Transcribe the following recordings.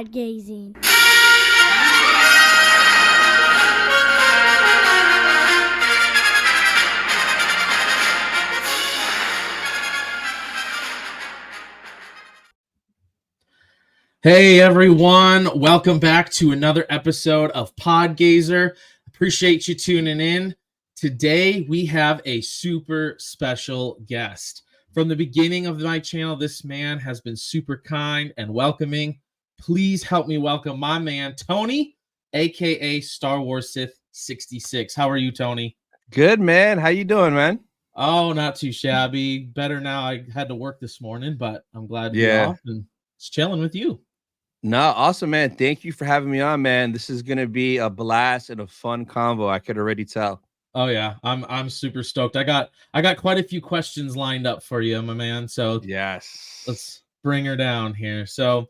Podgazing. Hey everyone, welcome back to another episode of Podgazer. Appreciate you tuning in. Today we have a super special guest. From the beginning of my channel, this man has been super kind and welcoming. Please help me welcome my man, Tony, aka StarWarsSith66. How are you, Tony? Good, man. How you doing, man? Oh, not too shabby. Better now. I had to work this morning, but I'm glad to be off and just chilling with you. No, awesome, man. Thank you for having me on, man. This is gonna be a blast and a fun convo. I could already tell. Oh yeah, I'm super stoked. I got quite a few questions lined up for you, my man. So Yes. let's bring her down here. So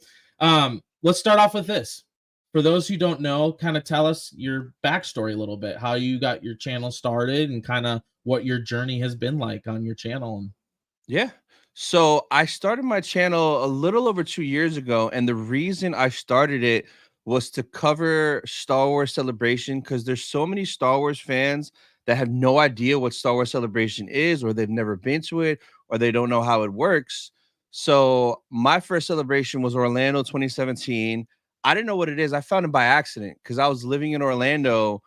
let's start off with this. For those who don't know, kind of tell us your backstory a little bit, how you got your channel started and kind of what your journey has been like on your channel. Yeah. So I started my channel a little over 2 years ago, and the reason I started it was to cover Star Wars Celebration because there's so many Star Wars fans that have no idea what Star Wars Celebration is, or they've never been to it, or they don't know how it works. So my first celebration was Orlando 2017. I didn't know what it is. I found it by accident because I was living in Orlando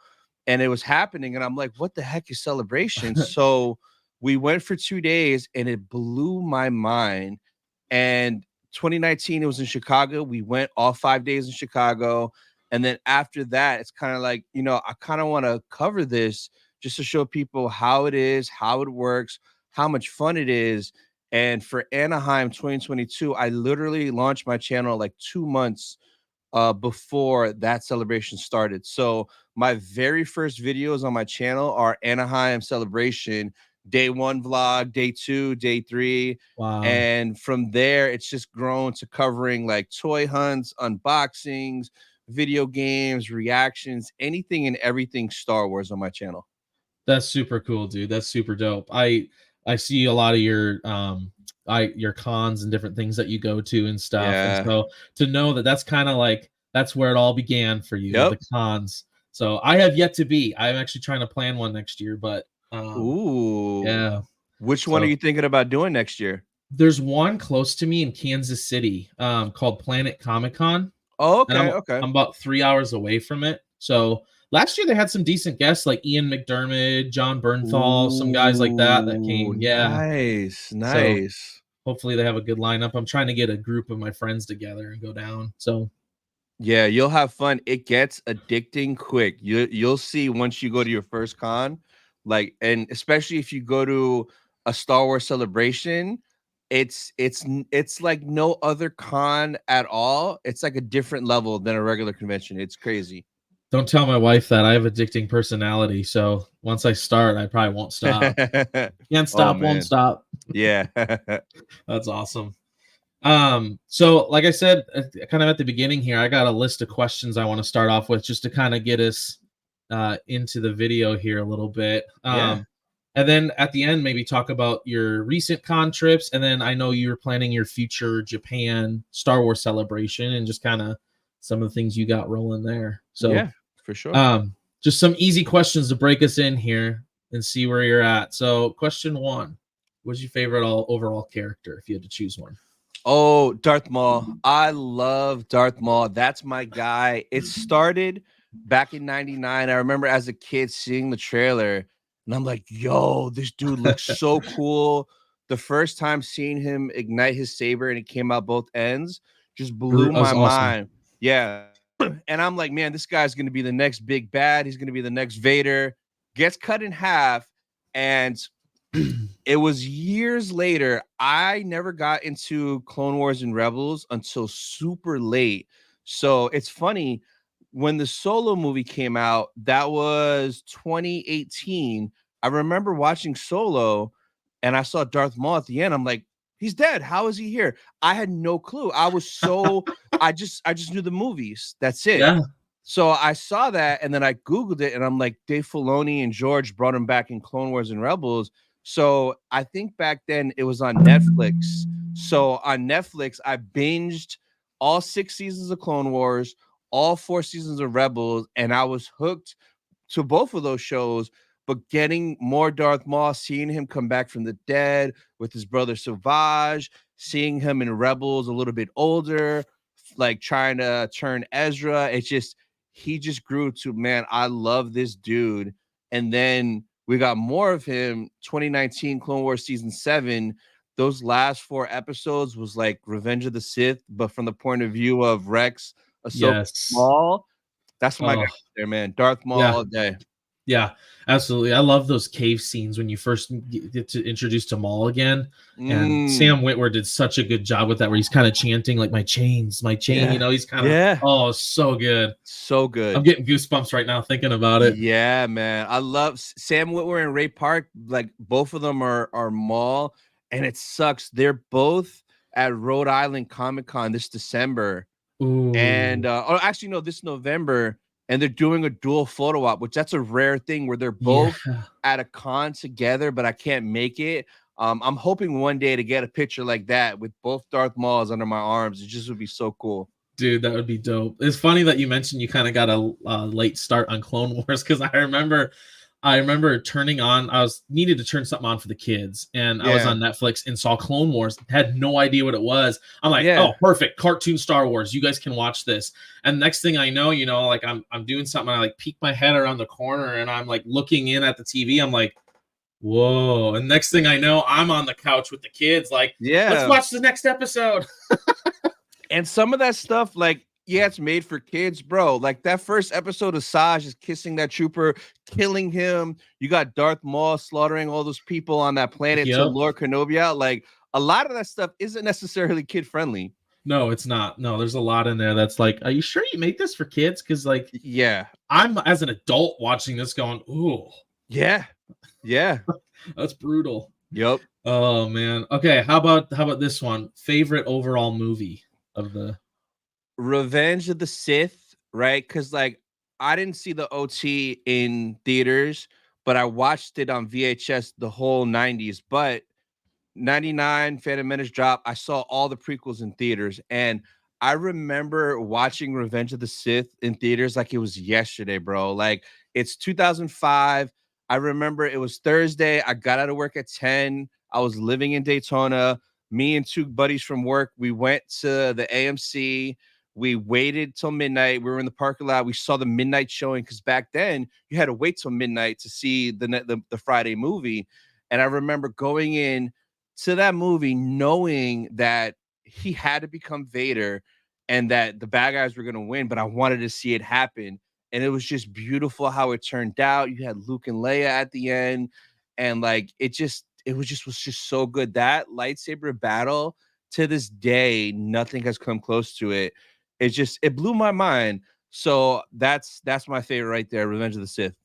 and it was happening, and I'm like, what the heck is Celebration? So we went for 2 days and it blew my mind. And 2019, it was in Chicago. We went all 5 days in Chicago. And then after that, it's kind of like, I kind of want to cover this just to show people how it is, how it works, how much fun it is. And for Anaheim 2022, I literally launched my channel like 2 months before that celebration started. So my very first videos on my channel are Anaheim celebration, day 1 vlog, day 2, day 3. Wow. And from there, it's just grown to covering like toy hunts, unboxings, video games, reactions, anything and everything Star Wars on my channel. That's super cool, dude. That's super dope. I see a lot of your your cons and different things that you go to and stuff. And Yeah. so to know that that's kind of like that's where it all began for you, Yep. the cons. So I have yet to be. I'm actually trying to plan one next year, but Ooh. yeah. Which one are you thinking about doing next year? There's one close to me in Kansas City called Planet Comic Con. Oh, And okay, okay. I'm about 3 hours away from it. So last year they had some decent guests like Ian McDermott, John Bernthal, some guys like that came. Yeah. Nice, So nice. hopefully they have a good lineup. I'm trying to get a group of my friends together and go down. So Yeah, you'll have fun. It gets addicting quick. You'll see once you go to your first con, like, and especially if you go to a Star Wars celebration, it's like no other con at all. It's like a different level than a regular convention. It's crazy. don't tell my wife that. I have addicting personality. So once I start, I probably won't stop. Can't Oh stop, won't man. stop. Yeah. That's awesome. So like I said, kind of at the beginning here, I got a list of questions I want to start off with just to kind of get us into the video here a little bit. Yeah. And then at the end, maybe talk about your recent con trips. And then I know you're planning your future Japan Star Wars celebration and just kind of some of the things you got rolling there. So yeah, for sure. Just some easy questions to break us in here and see where you're at. So question 1, what's your favorite overall character if you had to choose one? Oh, Darth Maul. I love Darth Maul. That's my guy. It started back in 99. I remember as a kid seeing the trailer and I'm like, yo, this dude looks so cool. The first time seeing him ignite his saber and it came out both ends just blew my Awesome. mind. Yeah. And I'm like, man, this guy's going to be the next big bad. He's going to be the next Vader. Gets cut in half. And it was years later. I never got into Clone Wars and Rebels until super late. So it's funny, when the Solo movie came out, that was 2018. I remember watching Solo and I saw Darth Maul at the end. I'm like, he's dead. How is he here? I had no clue. I was so I just knew the movies. That's it. Yeah. So I saw that and then I Googled it and I'm like, Dave Filoni and George brought him back in Clone Wars and Rebels. So I think back then it was on Netflix. So on Netflix, I binged all 6 seasons of Clone Wars, all 4 seasons of Rebels, and I was hooked to both of those shows. But getting more Darth Maul, seeing him come back from the dead with his brother Savage, seeing him in Rebels a little bit older, like trying to turn Ezra, he just grew to, man, I love this dude. And then we got more of him. 2019 Clone Wars season 7. Those last 4 episodes was like Revenge of the Sith, but from the point of view of Rex, Ahsoka, Yes. Maul. That's my guy there, man. Darth Maul all day. Yeah, absolutely. I love those cave scenes when you first get to introduce to Maul again. And Sam Witwer did such a good job with that, where he's kind of chanting like my chain. Yeah. You know, he's kind of so good. So good. I'm getting goosebumps right now thinking about it. Yeah, man. I love Sam Witwer and Ray Park. Like both of them are Maul, and it sucks. They're both at Rhode Island Comic-Con this December. Ooh. And actually no, this November. And they're doing a dual photo op, which that's a rare thing where they're both at a con together, but I can't make it. I'm hoping one day to get a picture like that with both Darth Mauls under my arms. It just would be so cool. Dude, that would be dope. It's funny that you mentioned you kind of got a late start on Clone Wars, because I remember turning on, needed to turn something on for the kids, and I was on Netflix and saw Clone Wars, had no idea what it was. I'm like, oh, perfect, cartoon Star Wars, you guys can watch this. And next thing I know, you know, like I'm doing something, I like peek my head around the corner and I'm like looking in at the TV. I'm like, whoa. And next thing I know, I'm on the couch with the kids, like, let's watch the next episode. And some of that stuff, like, it's made for kids, bro. Like that first episode of Saj is kissing that trooper, killing him. You got Darth Maul slaughtering all those people on that planet to lure Kenobi out. Like a lot of that stuff isn't necessarily kid friendly. No, it's not. No, there's a lot in there that's like, are you sure you make this for kids? Because like, I'm as an adult watching this going, ooh. Yeah. That's brutal. Yep. Oh man. Okay, how about this one? Favorite overall movie of the Revenge of the Sith, right? Because like I didn't see the OT in theaters, but I watched it on VHS the whole 90s. But 99 Phantom Menace drop, I saw all the prequels in theaters, and I remember watching Revenge of the Sith in theaters like it was yesterday, bro. Like it's 2005. I remember it was Thursday. I got out of work at 10. I was living in Daytona. Me and 2 buddies from work, we went to the AMC. We waited till midnight. We were in the parking lot. We saw the midnight showing, because back then you had to wait till midnight to see the Friday movie. And I remember going in to that movie knowing that he had to become Vader and that the bad guys were going to win, but I wanted to see it happen. And it was just beautiful how it turned out. You had Luke and Leia at the end, and like it was just so good. That lightsaber battle, to this day, nothing has come close to it. It blew my mind. So that's my favorite right there, Revenge of the Sith.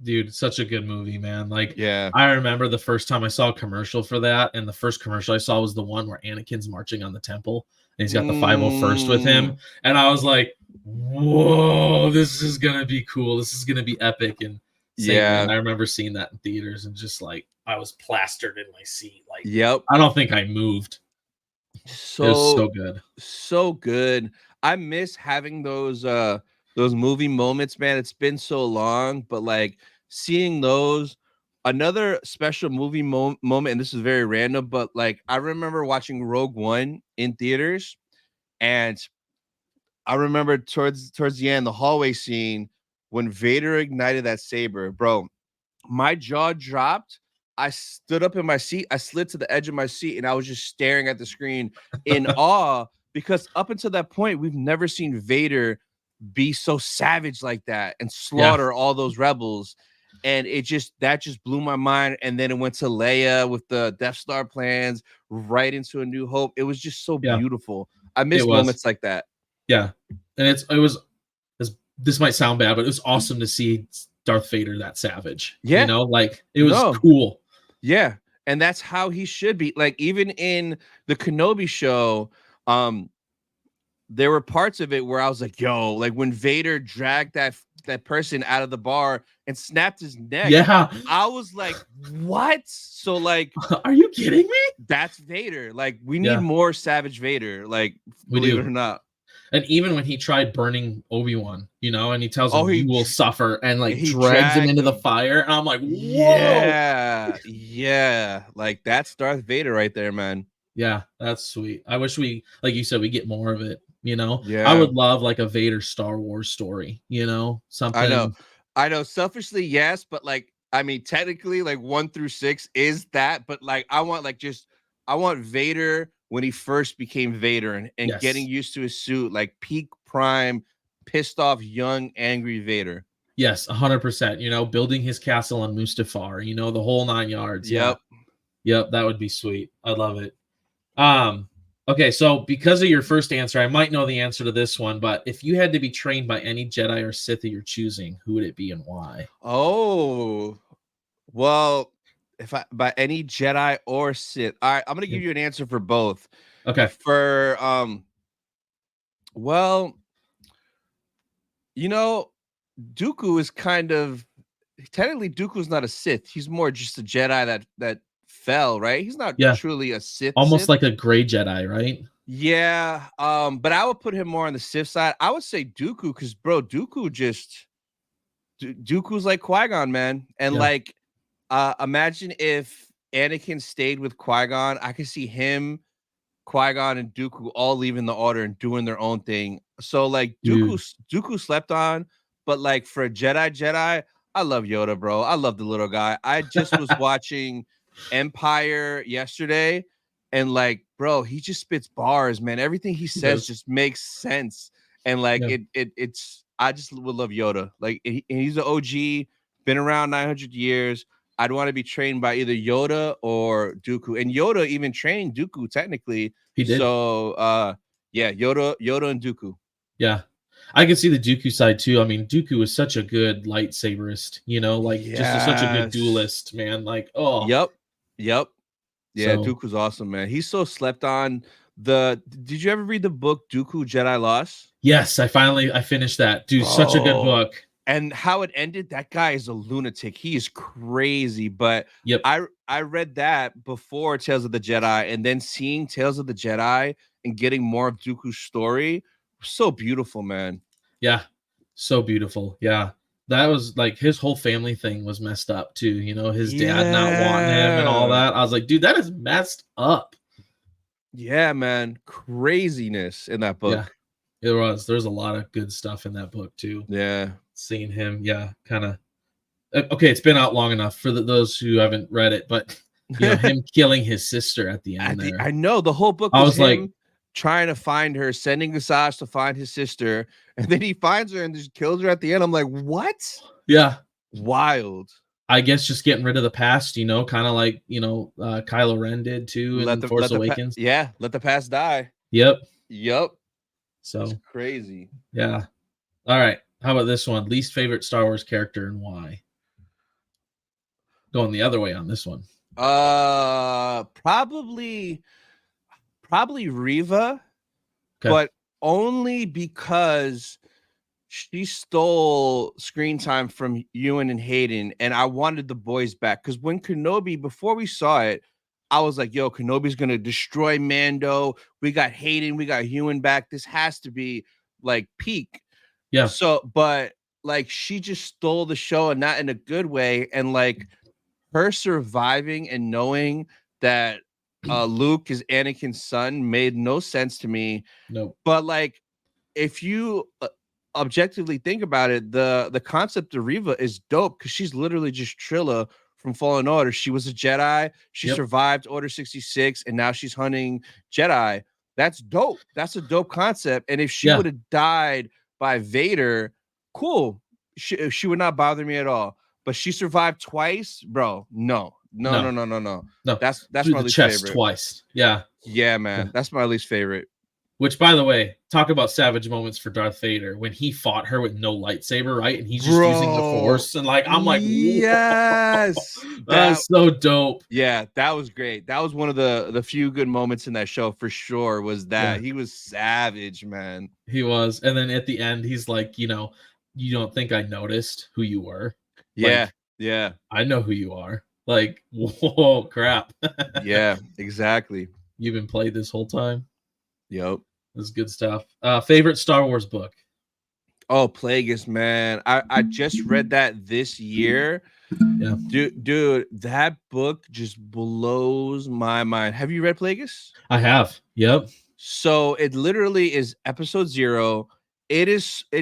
Dude, such a good movie, man. Like, I remember the first time I saw a commercial for that, and the first commercial I saw was the one where Anakin's marching on the temple, and he's got the 501st with him, and I was like, whoa, this is gonna be cool. This is gonna be epic. And I remember seeing that in theaters, and just like I was plastered in my seat. Like, I don't think I moved. It was so good. So good. I miss having those movie moments, man. It's been so long, but like seeing those. Another special movie moment, and this is very random, but like I remember watching Rogue One in theaters, and I remember towards the end, the hallway scene when Vader ignited that saber, bro. My jaw dropped. I stood up in my seat. I slid to the edge of my seat, and I was just staring at the screen in awe, because up until that point, we've never seen Vader be so savage like that and slaughter all those rebels. And that just blew my mind. And then it went to Leia with the Death Star plans right into A New Hope. It was just so beautiful. I miss moments like that. Yeah. And this might sound bad, but it was awesome to see Darth Vader that savage. Yeah. You know, like it was cool. Yeah. And that's how he should be. Like even in the Kenobi show, there were parts of it where I was like, yo, like when Vader dragged that person out of the bar and snapped his neck. Yeah. I was like, what? So like, are you kidding me? That's Vader. Like we need more savage Vader. Like, believe it or not. And even when he tried burning Obi-Wan, you know, and he tells Oh, him you will suffer, and like he drags him dragged into the him. fire, and I'm like, whoa. Yeah, yeah, like that's Darth Vader right there, man. Yeah, that's sweet. I wish we, like you said, we get more of it. You know, I Yeah, would love like a Vader Star Wars story. You know, I know, something. I know. Selfishly, yes, but like, I mean, technically, like 1 through 6 is that, but like, I want like just, I want Vader when he first became Vader and getting Yes, used to his suit, like peak prime, pissed off, young, angry Vader. yes, 100%. You know, building his castle on Mustafar. You know, the whole 9 yards. Yeah, Yep. yep, that would be sweet. I love it. Um, okay, so because of your first answer, I might know the answer to this one, but if you had to be trained by any Jedi or Sith that you're choosing, who would it be and why? Oh, well, if I by any Jedi or Sith, all right, I'm gonna Yeah. give you an answer for both. Okay. For well, you know, Dooku is kind of technically Dooku's not a Sith. He's more just a Jedi that fell, right? He's not Yeah. truly a Sith Almost Sith. like a gray Jedi, right? Yeah, but I would put him more on the Sith side. I would say Dooku because bro, Dooku just Dooku's like Qui-Gon, man. And Yeah. like imagine if Anakin stayed with Qui-Gon. I could see him, Qui-Gon, and Dooku all leaving the order and doing their own thing. So like Dude. Dooku slept on, but like for a Jedi, I love Yoda, bro. I love the little guy. I just was watching Empire yesterday, and like, bro, he just spits bars, man. Everything he He says does. just makes sense, and like Yeah. it's. I just would love Yoda. Like he's an OG, been around 900 years. I'd want to be trained by either Yoda or Dooku. And Yoda even trained Dooku technically. He did. So yeah, Yoda and Dooku. Yeah. I can see the Dooku side too. I mean, Dooku is such a good lightsaberist, you know, like just such a good Yes. duelist, man. Like, oh, Yep. Yep. Yeah, so Dooku's awesome, man. He's so slept on. Did you ever read the book Dooku Jedi Lost? yes, I finished that. Dude, such a good Bro. book. And how it ended, that guy is a lunatic. He is crazy. But Yep. I read that before Tales of the Jedi, and then seeing Tales of the Jedi and getting more of Dooku's story, so beautiful, man. Yeah. So beautiful. Yeah. That was like his whole family thing was messed up too. You know, his dad not wanting him and all Yeah. that. I was like, dude, that is messed up. Yeah, man. Craziness in that Yeah. book. It was. There's a lot of good stuff in that book too. Yeah. Seeing him, yeah, kind of. Okay, it's been out long enough for those who haven't read it, but you know, him killing his sister at the end there. I know the whole book I was was like, him trying to find her, sending Asajj to find his sister, and then he finds her and just kills her at the end. I'm like, what? yeah, Wild. I guess just getting rid of the past, you know, kind of like, you know, Kylo Ren did too in Force Awakens. Let the past die. Yep. Yep. It's So, crazy. yeah. All right. How about this one? Least favorite Star Wars character and why? Going the other way on this one. Probably Riva, Okay. but only because she stole screen time from Ewan and Hayden, and I wanted the boys back. Because when Kenobi, before we saw it, I was like, yo, Kenobi's gonna destroy Mando. We got Hayden, we got Ewan back. This has to be like peak. Yeah. So, but like she just stole the show, and not in a good way. And like her surviving and knowing that Luke is Anakin's son made no sense to me. Nope. But like, if you objectively think about it, the concept of Riva is dope because she's literally just Trilla from Fallen Order. She was a Jedi. She Yep. survived Order 66, and now she's hunting Jedi. That's dope. That's a dope concept. And if she Yeah. would have died by Vader, cool. She would not bother me at all. But she survived twice, bro. No. No. No. No. That's Through my the least chest favorite. twice. Yeah. Yeah, man. Yeah. That's my least favorite. Which, by the way, talk about savage moments for Darth Vader when he fought her with no lightsaber, right? And he's just using the Force, and like I'm like, yes, that's so dope. Yeah, that was great. That was one of the few good moments in that show for sure. Was that he was savage, man. He was, and then at the end, he's like, you know, you don't think I noticed who you were? Yeah, like, yeah. I know who you are. Like, whoa, crap. Yeah, exactly. You've been played this whole time. Yep. That's good stuff. Favorite Star Wars book? Oh, Plagueis, man. I just read that this year. Yeah, Dude, that book just blows my mind. Have you read Plagueis? I have. Yep. So it literally is episode 0. It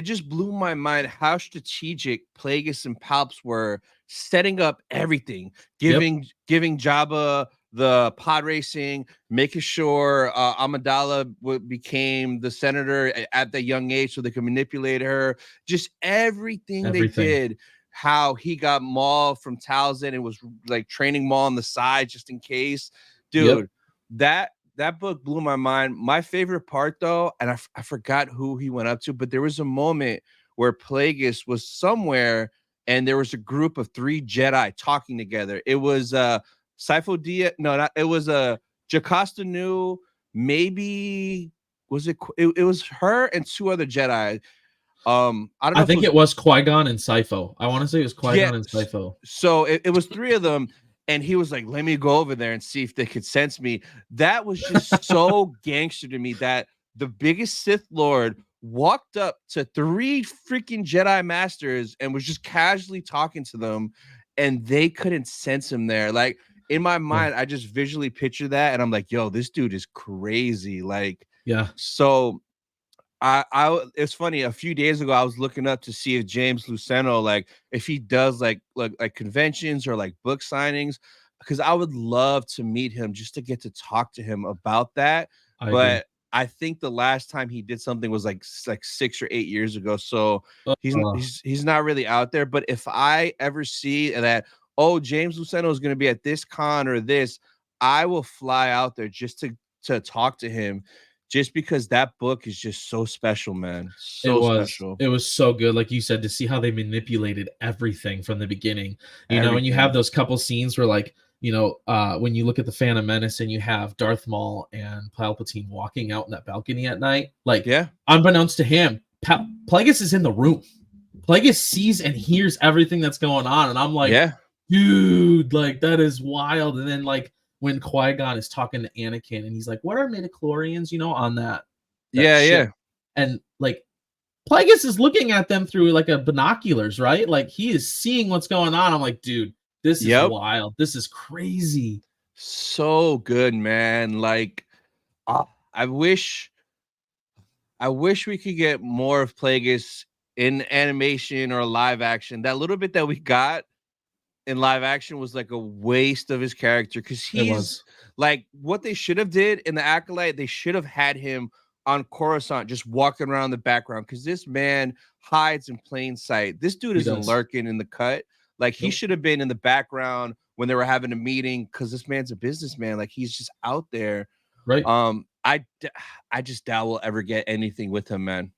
just blew my mind how strategic Plagueis and Palps were setting up everything, Yep. giving Jabba the pod racing, making sure Amidala became the senator at that young age so they could manipulate her. Just everything they Everything. did. How he got Maul from Talzin and was like training Maul on the side just in case. Yep. Dude, that book blew my mind. My favorite part, though, and I forgot who he went up to, but there was a moment where Plagueis was somewhere and there was a group of 3 Jedi talking together. It was Sifo Dyas, no, not it was Jocasta Nu, maybe was it was her and 2 other Jedi. I don't know I if it think was it was Qui-Gon and Sifo. I want to say it was yeah. Qui-Gon and Sifo. So it was 3 of them, and he was like, "Let me go over there and see if they could sense me." That was just so gangster to me that the biggest Sith Lord walked up to 3 freaking Jedi Masters and was just casually talking to them, and they couldn't sense him there. Like in my Yeah. mind, I just visually picture that, and I'm like, "Yo, this dude is crazy!" Like, Yeah. so it's funny. A few days ago, I was looking up to see if James Luceno, like, if he does like conventions or like book signings, because I would love to meet him just to get to talk to him about that. I agree. But I think the last time he did something was like 6 or 8 years ago. So Uh, he's not really out there. But if I ever see that, oh, James Luceno is going to be at this con or this, I will fly out there just to talk to him just because that book is just so special, man. It So was. special. It was so good, like you said, to see how they manipulated everything from the beginning. And you have Everything. those couple scenes where, like, when you look at the Phantom Menace and you have Darth Maul and Palpatine walking out in that balcony at night, like, Yeah. unbeknownst to him, Plagueis is in the room. Plagueis sees and hears everything that's going on, and I'm like, Yeah. dude, like that is wild. And then like when Qui-Gon is talking to Anakin, and he's like, "What are midichlorians?" On that Yeah. ship, Yeah. and like Plagueis is looking at them through like a binoculars, right? Like he is seeing what's going on. I'm like, dude, this is Yep. wild. This is crazy. So good, man. Like, ah, I wish we could get more of Plagueis in animation or live action. That little bit that we got in live action was like a waste of his character because It he's was. like what they should have did in the Acolyte. They should have had him on Coruscant just walking around the background because this man hides in plain sight. This dude He isn't does. lurking in the cut. Like he Nope. should have been in the background when they were having a meeting because this man's a businessman. Like he's just out there. Right. I just doubt we'll ever get anything with him, man.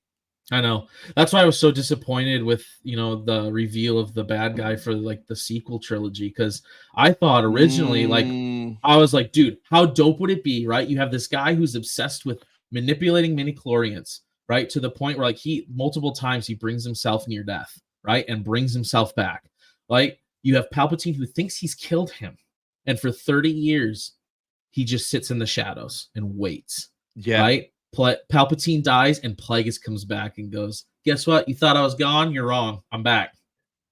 I know. That's why I was so disappointed with, the reveal of the bad guy for like the sequel trilogy. Cause I thought originally, like, Mm, I was like, dude, how dope would it be, right? You have this guy who's obsessed with manipulating midi-chlorians, right? To the point where like he multiple times he brings himself near death, right? And brings himself back. Like you have Palpatine who thinks he's killed him. And for 30 years, he just sits in the shadows and waits, yeah. right? Palpatine dies and Plagueis comes back and goes, "Guess what? You thought I was gone? You're wrong. I'm back."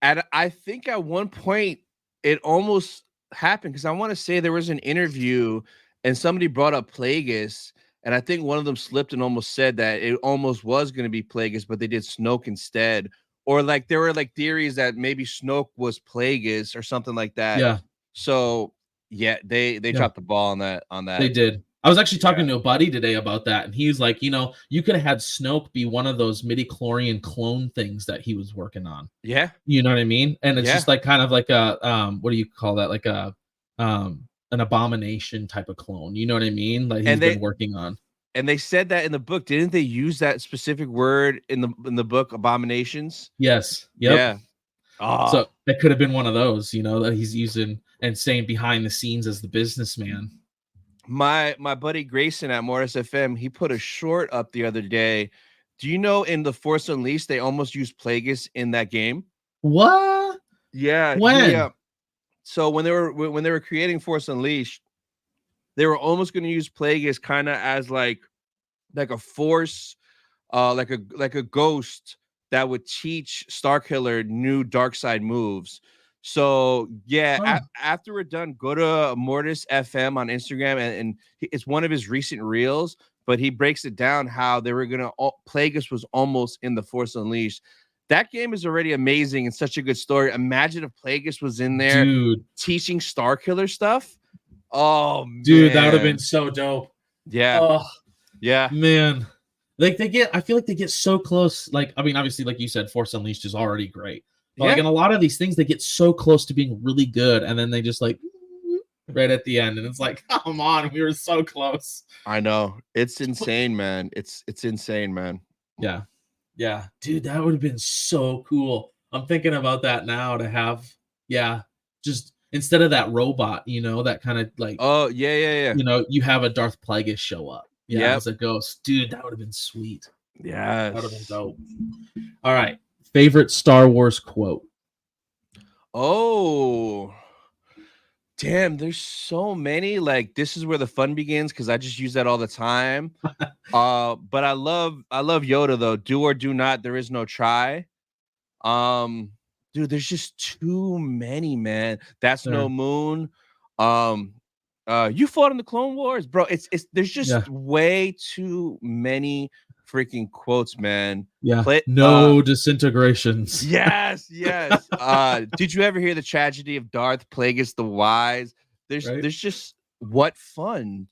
And I think at one point it almost happened because I want to say there was an interview and somebody brought up Plagueis, and I think one of them slipped and almost said that it almost was going to be Plagueis, but they did Snoke instead. Or like there were like theories that maybe Snoke was Plagueis or something like that. Yeah, So yeah, they yeah, dropped the ball on that. they did. I was actually Yeah. talking to a buddy today about that, and he was like, you could have had Snoke be one of those midi-chlorian clone things that he was working on. Yeah. You know what I mean? And it's Yeah. just like kind of like a what do you call that? Like a an abomination type of clone. You know what I mean? Like he's And been working on. they said that in the book. Didn't they use that specific word in the book abominations? Yes. Yep. Yeah. Ah, So that could have been one of those, that he's using and staying behind the scenes as the businessman. my buddy Grayson at Morris FM, he put a short up the other day. Do you know in the Force Unleashed they almost used Plagueis in that game? What? Yeah, When? so when they were creating Force Unleashed, they were almost going to use Plagueis kind of as like like a force, like a ghost that would teach Starkiller new dark side moves. So yeah, after we're done, go to Mortis FM on Instagram, and it's one of his recent reels. But he breaks it down how they were gonna Plagueis was almost in the Force Unleashed. That game is already amazing and such a good story. Imagine if Plagueis was in there, dude, teaching Starkiller stuff. Oh dude, that would have been man, so dope. yeah, Oh yeah, man, like I feel like they get so close. Like, I mean, obviously, like you said, Force Unleashed is already great. But like yeah. in a lot of these things, they get so close to being really good, and then they just like right at the end, and it's like, come on, we were so close. I know, it's insane, man. It's insane, man. Yeah, yeah, dude, that would have been so cool. I'm thinking about that now to have, yeah, just instead of that robot, that kind of like, Oh yeah, yeah, yeah. you have a Darth Plagueis show up, Yep. as a ghost, dude. That would have been sweet. That would have been Yes. dope. All right, favorite Star Wars quote. Oh, damn, there's so many. Like, this is where the fun begins because I just use that all the time. But I love Yoda though. Do or do not, there is no try. Dude, there's just too many, man. That's no Sure. moon. You fought in the Clone Wars, bro. It's there's just way too many freaking quotes, man. Yeah. No disintegrations. Yes, yes. Did you ever hear the tragedy of Darth Plagueis the Wise? There's just what fun.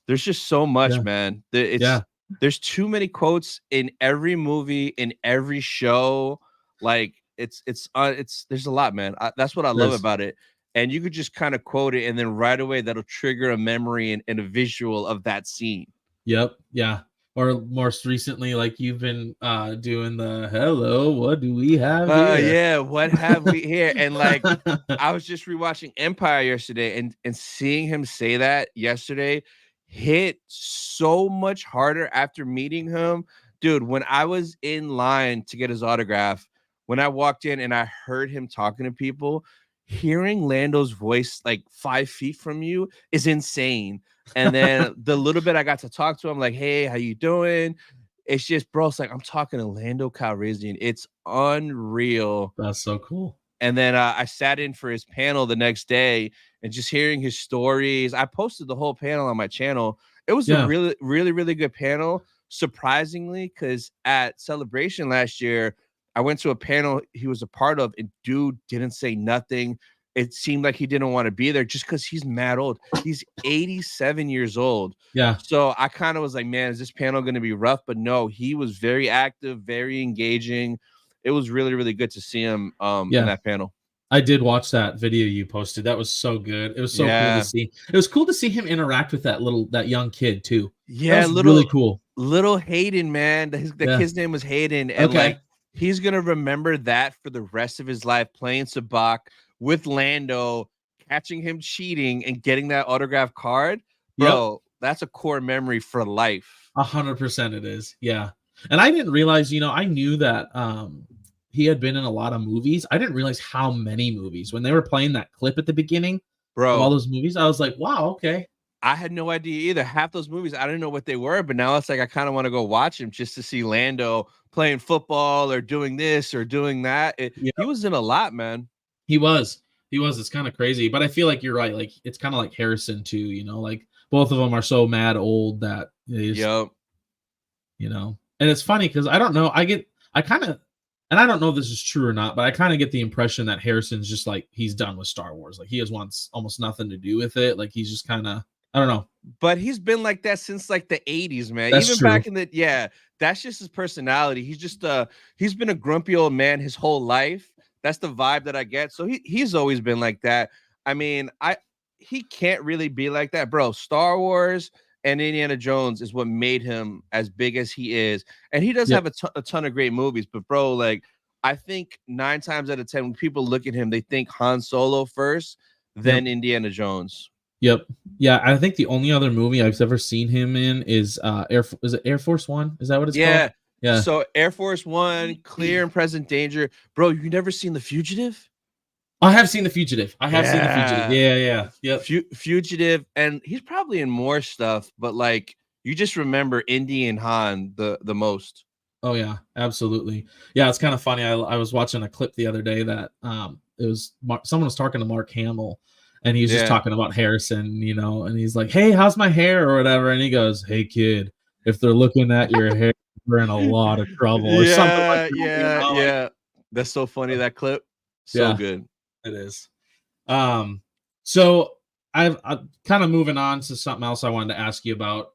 There's just so much, man. There's too many quotes in every movie, in every show. Like it's there's a lot, man. That's what I love about it. And you could just kind of quote it, and then right away that'll trigger a memory and a visual of that scene. Yep. Yeah. Or most recently, like you've been doing the hello, what do we have here? Yeah, what have we here? And like I was just rewatching Empire yesterday, and seeing him say that yesterday hit so much harder after meeting him. Dude, when I was in line to get his autograph, when I walked in and I heard him talking to people, hearing Lando's voice like 5 feet from you is insane. And then the little bit I got to talk to him, like, hey, how you doing? It's just, bro, it's like I'm talking to Lando Calrissian. It's unreal. That's so cool. And then I sat in for his panel the next day, and just hearing his stories. I posted the whole panel on my channel. It was a really, really, really good panel. Surprisingly, because at Celebration last year, I went to a panel he was a part of, and dude didn't say nothing. It seemed like he didn't want to be there just because he's mad old. He's 87 years old. Yeah. So I kind of was like, man, is this panel going to be rough? But no, he was very active, very engaging. It was really, really good to see him in that panel. I did watch that video you posted. That was so good. It was so cool to see. It was cool to see him interact with that young kid too. Yeah, that was really cool. Little Hayden, man. The kid's name was Hayden, and like he's gonna remember that for the rest of his life, playing Sabacc with Lando, catching him cheating, and getting that autograph card. Bro, that's a core memory for life. 100% it is. Yeah. And I didn't realize, I knew that he had been in a lot of movies. I didn't realize how many movies. When they were playing that clip at the beginning of all those movies, I was like, wow, okay. I had no idea either. Half those movies, I didn't know what they were, but now it's like I kind of want to go watch them just to see Lando playing football or doing this or doing that. He was in a lot, man. He was. It's kind of crazy, but I feel like you're right. Like it's kind of like Harrison too, like both of them are so mad old that they just, and it's funny because I don't know. And I don't know if this is true or not, but I kind of get the impression that Harrison's just like he's done with Star Wars. Like he wants almost nothing to do with it. Like he's just kind of, I don't know. But he's been like that since like the 80s, man. That's even true. Back in the that's just his personality. He's just he's been a grumpy old man his whole life. That's the vibe that I get. So he's always been like that. I mean, he can't really be like that, bro. Star Wars and Indiana Jones is what made him as big as he is. And he does have a ton of great movies, but bro, like I think 9 times out of 10 when people look at him, they think Han Solo first, then Indiana Jones. Yep. Yeah, I think the only other movie I've ever seen him in is Air Force One? Is that what it's called? Yeah. So Air Force One, Clear and Present Danger. Bro, you never seen The Fugitive? I have seen The Fugitive. Seen The Fugitive. Yeah. Fugitive, and he's probably in more stuff, but like you just remember Indy and Han the most. Oh yeah, absolutely. Yeah, it's kind of funny. I was watching a clip the other day that it was someone was talking to Mark Hamill, and he was just Yeah. talking about Harrison, and he's like, "Hey, how's my hair?" or whatever, and he goes, "Hey kid, if they're looking at your hair, we're in a lot of trouble," or something like Yeah, that. yeah. That's so funny, that clip. So Yeah, good. it is. So I'm kind of moving on to something else I wanted to ask you about.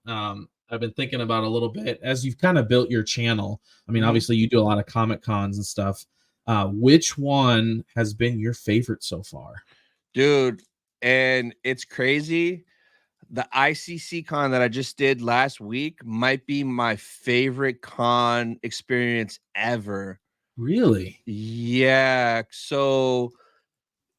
I've been thinking about a little bit as you've kind of built your channel. I mean, Mhm. obviously you do a lot of Comic Cons and stuff. Which one has been your favorite so far? Dude, and it's crazy. The ICC con that I just did last week might be my favorite con experience ever. Really? Yeah. So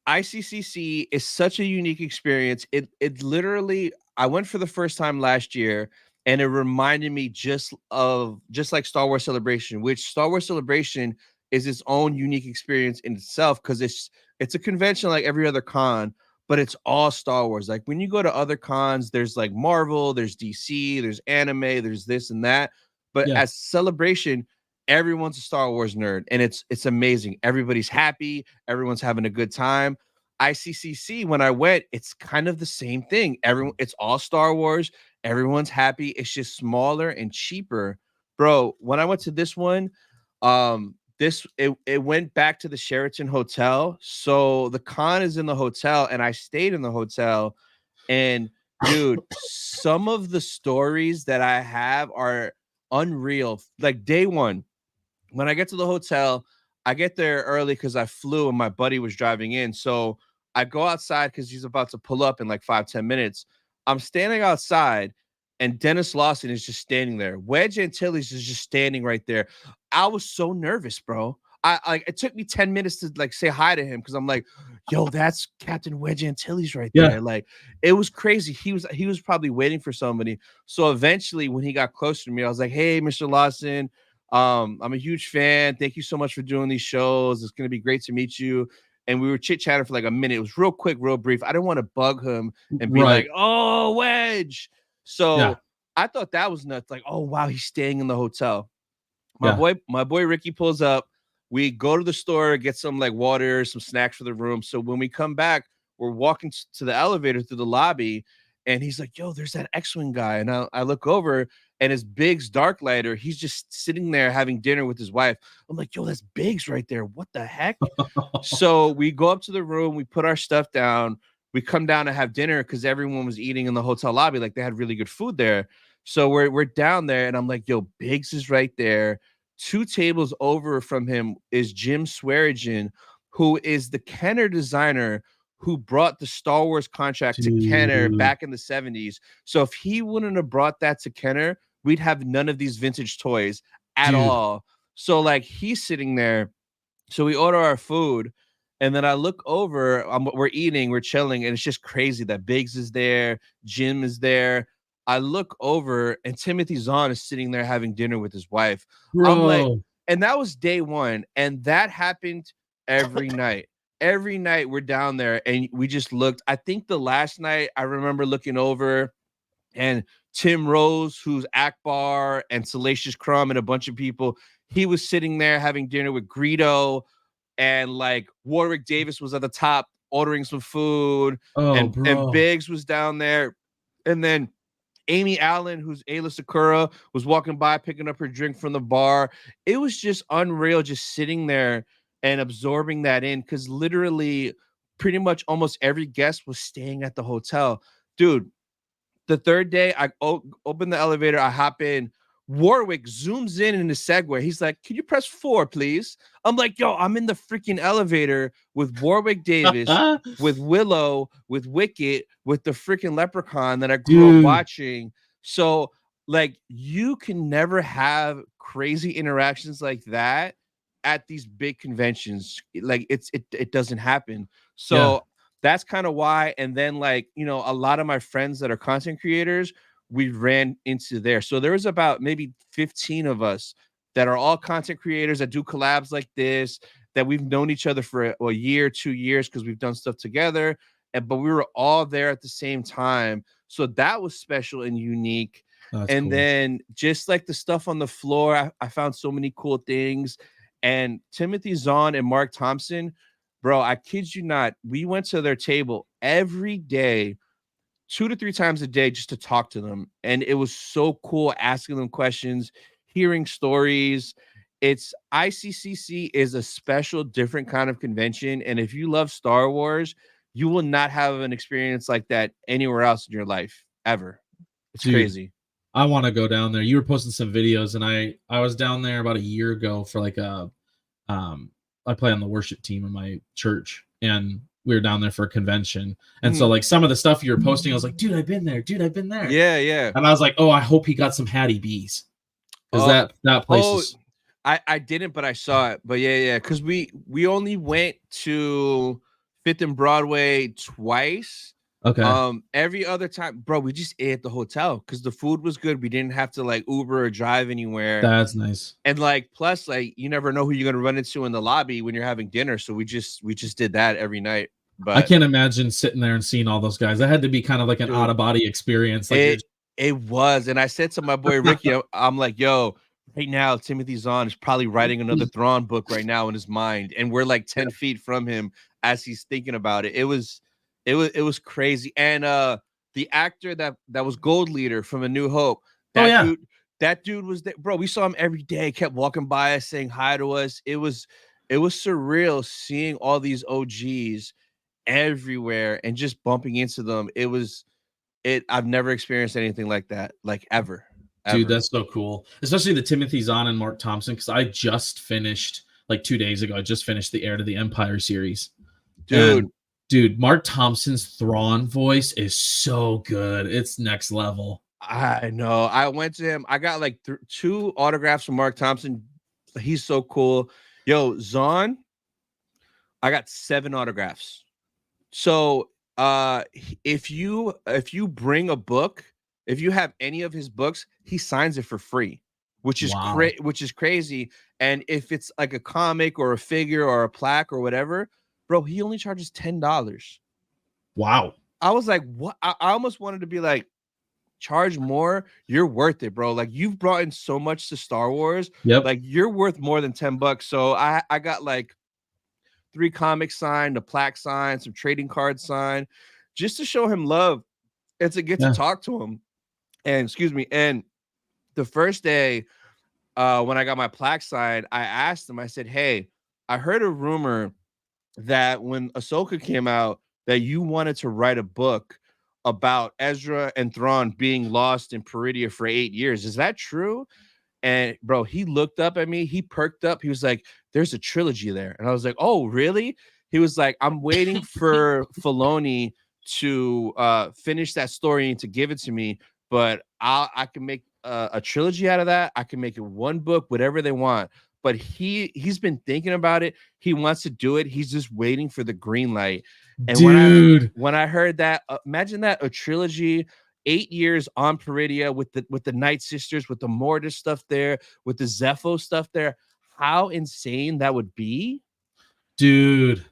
ICCC is such a unique experience. It literally, I went for the first time last year, and it reminded me just like Star Wars Celebration, which Star Wars Celebration is its own unique experience in itself, because it's a convention like every other con, but it's all Star Wars. Like when you go to other cons, there's like Marvel, there's DC, there's anime, there's this and that. But Yeah. as Celebration, everyone's a Star Wars nerd, and it's amazing. Everybody's happy, everyone's having a good time. ICCC, when I went, it's kind of the same thing. It's all Star Wars. Everyone's happy. It's just smaller and cheaper, bro. When I went to this one, it went back to the Sheraton Hotel. So the con is in the hotel, and I stayed in the hotel. And dude, some of the stories that I have are unreal. Like day one, when I get to the hotel, I get there early because I flew and my buddy was driving in. So I go outside because he's about to pull up in like 5-10 minutes. I'm standing outside, and Dennis Lawson is just standing there. Wedge Antilles is just standing right there. I was so nervous, bro. It took me 10 minutes to like say hi to him, because I'm like, yo, that's Captain Wedge Antilles right Yeah. there. Like, it was crazy. He was probably waiting for somebody. So eventually, when he got closer to me, I was like, hey, Mr. Lawson, I'm a huge fan. Thank you so much for doing these shows. It's gonna be great to meet you. And we were chit-chatting for like a minute. It was real quick, real brief. I didn't want to bug him and be Right. like, oh, Wedge. Yeah. So I thought that was nuts. Like, oh wow, he's staying in the hotel. My Yeah. boy, my boy Ricky pulls up. We go to the store, get some like water, some snacks for the room. So when we come back, we're walking to the elevator through the lobby, and he's like, "Yo, there's that X-wing guy." And I look over, and it's Biggs Darklighter. He's just sitting there having dinner with his wife. I'm like, "Yo, that's Biggs right there. What the heck?" So we go up to the room, we put our stuff down, we come down to have dinner because everyone was eating in the hotel lobby. Like they had really good food there. So we're down there, and I'm like, yo, Biggs is right there. 2 tables over from him is Jim Swearigan, who is the Kenner designer who brought the Star Wars contract to Kenner Dude. back in the 70s. So if he wouldn't have brought that to Kenner, we'd have none of these vintage toys at Dude. all. So like he's sitting there, so we order our food, and then I look over. We're eating, we're chilling, and it's just crazy that Biggs is there, Jim is there. I look over, and Timothy Zahn is sitting there having dinner with his wife. I'm like, Bro. and that was day one, and that happened every night. Every night we're down there, and we just looked. I think the last night I remember looking over, and Tim Rose, who's Akbar and Salacious Crumb and a bunch of people, he was sitting there having dinner with Greedo, and like Warwick Davis was at the top ordering some food, Oh, and bro. Biggs was down there, and then Amy Allen, who's Ayla Sakura, was walking by picking up her drink from the bar. It was just unreal, just sitting there and absorbing that in, because literally, pretty much almost every guest was staying at the hotel, dude. The third day, I open the elevator, I hop in. Warwick zooms in the Segway. He's like, "Can you press 4, please?" I'm like, "Yo, I'm in the freaking elevator with Warwick Davis, with Willow, with Wicket, with the freaking Leprechaun that I grew up Dude. watching." So, like, you can never have crazy interactions like that at these big conventions. Like, it doesn't happen. Yeah. So that's kind of why. And then, like, a lot of my friends that are content creators, we ran into there. So there was about maybe 15 of us that are all content creators that do collabs like this, that we've known each other for a year, 2 years, because we've done stuff together. But we were all there at the same time. So that was special and unique. That's And cool. then just like the stuff on the floor, I found so many cool things. And Timothy Zahn and Mark Thompson, bro, I kid you not, we went to their table every day, 2 to 3 times a day, just to talk to them. And it was so cool asking them questions, hearing stories. It's ICCC is a special, different kind of convention. And if you love Star Wars, you will not have an experience like that anywhere else in your life ever. It's Dude, crazy. I want to go down there. You were posting some videos, and I was down there about a year ago for like a I play on the worship team in my church, and we were down there for a convention. And so like some of the stuff you were posting, I was like, dude, I've been there, dude, I've been there. Yeah, yeah. And I was like, oh, I hope he got some Hattie B's. Because that place is I didn't, but I saw it. But yeah, because we only went to Fifth and Broadway twice. okay. Every other time, bro, we just ate at the hotel because the food was good. We didn't have to like Uber or drive anywhere. That's nice. And like plus, like you never know who you're gonna run into in the lobby when you're having dinner. So we just did that every night. But I can't imagine sitting there and seeing all those guys. That had to be kind of like an out of body experience. Like it was. And I said to my boy Ricky, I'm like, yo, right now, Timothy Zahn is probably writing another Thrawn book right now in his mind. And we're like 10 feet from him as he's thinking about it. It was crazy. And the actor that was Gold Leader from A New Hope, that dude was there. Bro, we saw him every day, kept walking by us, saying hi to us. It was surreal seeing all these OGs everywhere and just bumping into them. I've never experienced anything like that, like ever. Dude, that's so cool. Especially the Timothy Zahn and Mark Thompson, because I just finished like 2 days ago. I just finished the Heir to the Empire series. Dude, Mark Thompson's Thrawn voice is so good. It's next level. I know. I went to him. I got like 2 autographs from Mark Thompson. He's so cool. Yo, Zahn, I got 7 autographs. So if you bring a book, if you have any of his books, he signs it for free, which is crazy. And if it's like a comic or a figure or a plaque or whatever, bro, he only charges $10. Wow. I was like, what? I almost wanted to be like, charge more. You're worth it, bro. Like you've brought in so much to Star Wars. Yep. Like you're worth more than $10. So I got like 3 comics signed, a plaque signed, some trading cards signed, just to show him love and to get to talk to him. And excuse me. And the first day when I got my plaque signed, I asked him, I said, hey, I heard a rumor that when Ahsoka came out, that you wanted to write a book about Ezra and Thrawn being lost in Peridia for 8 years. Is that true? And bro, he looked up at me. He perked up. He was like, there's a trilogy there. And I was like, oh, really? He was like, I'm waiting for Filoni to finish that story and to give it to me. But I can make a trilogy out of that. I can make it 1 book, whatever they want. But he's been thinking about it. He wants to do it. He's just waiting for the green light. And dude, when I heard that, imagine that, a trilogy, 8 years on Peridia with the Night Sisters, with the Mortis stuff there, with the Zepho stuff there. How insane that would be, dude.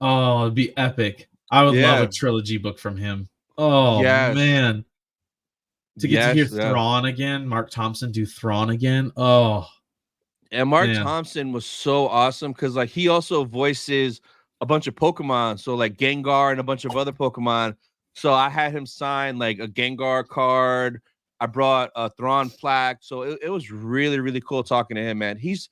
Oh, it'd be epic. I would love a trilogy book from him. Oh man, to get to hear Thrawn again, Mark Thompson do Thrawn again. Oh. And Mark Thompson was so awesome because like he also voices a bunch of Pokemon, so like Gengar and a bunch of other Pokemon. So I had him sign like a Gengar card. I brought a Thrawn plaque. So it was really, really cool talking to him, man. He's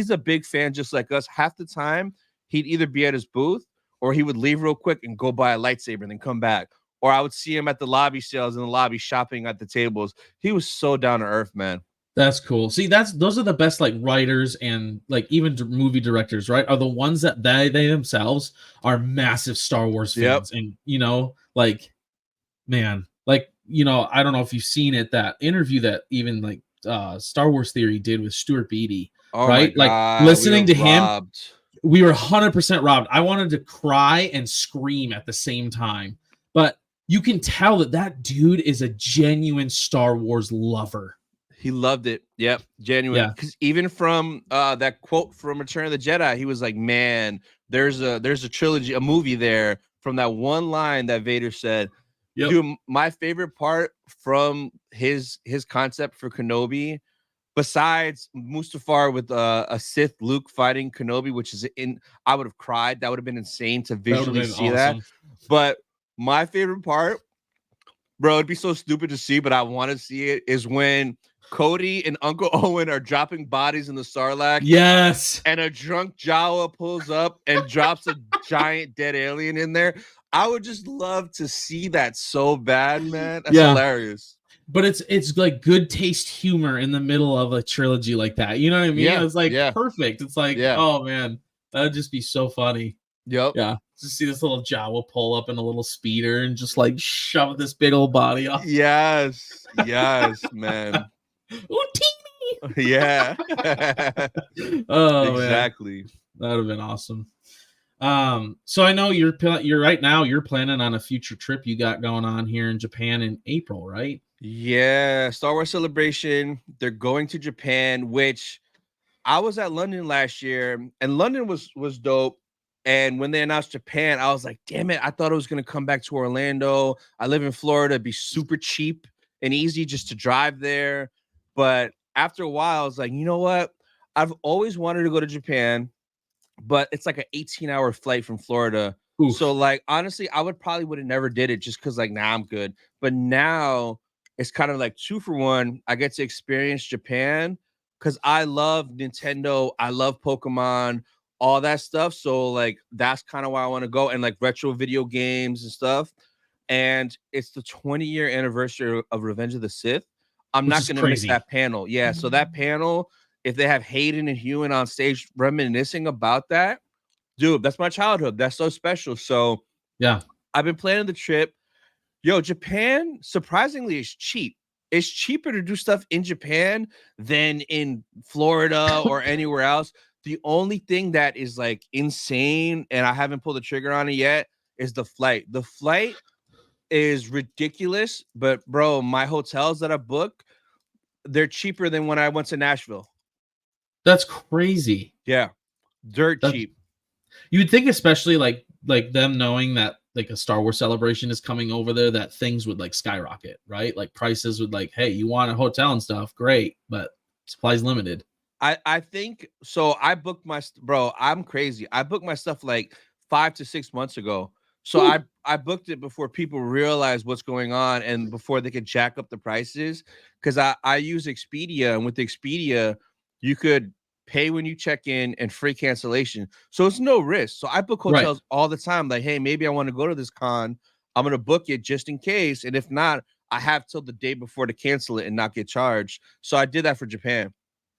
a big fan just like us. Half the time he'd either be at his booth or he would leave real quick and go buy a lightsaber and then come back. Or I would see him at the lobby sales in the lobby shopping at the tables. He was so down to earth, man. That's cool. See, those are the best like writers and like even movie directors, right? Are the ones that they themselves are massive Star Wars fans. And like, man, like, I don't know if you've seen it, that interview that even like Star Wars Theory did with Stuart Beattie, right? Like listening to him, we were 100% robbed. I wanted to cry and scream at the same time, but you can tell that dude is a genuine Star Wars lover. He loved it. Yep, genuine. Because even from that quote from Return of the Jedi, he was like, "Man, there's a trilogy, a movie there." From that one line that Vader said, Yep. Dude, my favorite part from his concept for Kenobi, besides Mustafar with a Sith Luke fighting Kenobi, which is I would have cried. That would have been insane to That would have visually been see that. awesome. But my favorite part, bro, it'd be so stupid to see, but I want to see it, is when Cody and Uncle Owen are dropping bodies in the Sarlacc. Yes. And a drunk Jawa pulls up and drops a giant dead alien in there. I would just love to see that so bad, man. That's hilarious. But it's like good taste humor in the middle of a trilogy like that. You know what I mean? Yeah, It's like yeah. perfect. It's like, Yeah. oh man, that would just be so funny. Yep. Yeah. Just see this little Jawa pull up in a little speeder and just like shove this big old body off. Yes. Yes, man. Ooh, teeny. Yeah. Oh exactly. man. That would have been awesome. So I know you're right now you're planning on a future trip you got going on here in Japan in April, right? Yeah, Star Wars Celebration. They're going to Japan, which I was at London last year, and London was dope. And when they announced Japan, I was like, damn it, I thought it was gonna come back to Orlando. I live in Florida, it'd be super cheap and easy just to drive there. But after a while, I was like, you know what? I've always wanted to go to Japan, but it's like an 18-hour flight from Florida. Oof. So like honestly, I would have never did it just because like nah, I'm good. But now it's kind of like 2 for 1. I get to experience Japan because I love Nintendo, I love Pokemon, all that stuff. So like that's kind of why I want to go, and like retro video games and stuff. And it's the 20-year anniversary of Revenge of the Sith. I'm Which not is gonna miss crazy. that panel. Yeah, so that panel, if they have Hayden and Hewan on stage reminiscing about that, dude, that's my childhood. That's so special. So Yeah. I've been planning the trip. Yo, Japan surprisingly is cheap. It's cheaper to do stuff in Japan than in Florida or anywhere else. The only thing that is like insane, and I haven't pulled the trigger on it yet, is the flight. The flight is ridiculous, but bro, my hotels that I book, they're cheaper than when I went to Nashville. That's crazy. Yeah, dirt cheap. You would think, especially like them knowing that like a Star Wars Celebration is coming over there, that things would like skyrocket, right? Like prices would like, hey, you want a hotel and stuff, great, but supplies limited. I think so. I booked my bro. I'm crazy. I booked my stuff like 5 to 6 months ago. So I booked it before people realize what's going on and before they could jack up the prices. Because I use Expedia, and with Expedia, you could pay when you check in and free cancellation. So it's no risk. So I book hotels all the time. Like, hey, maybe I want to go to this con. I'm gonna book it just in case. And if not, I have till the day before to cancel it and not get charged. So I did that for Japan.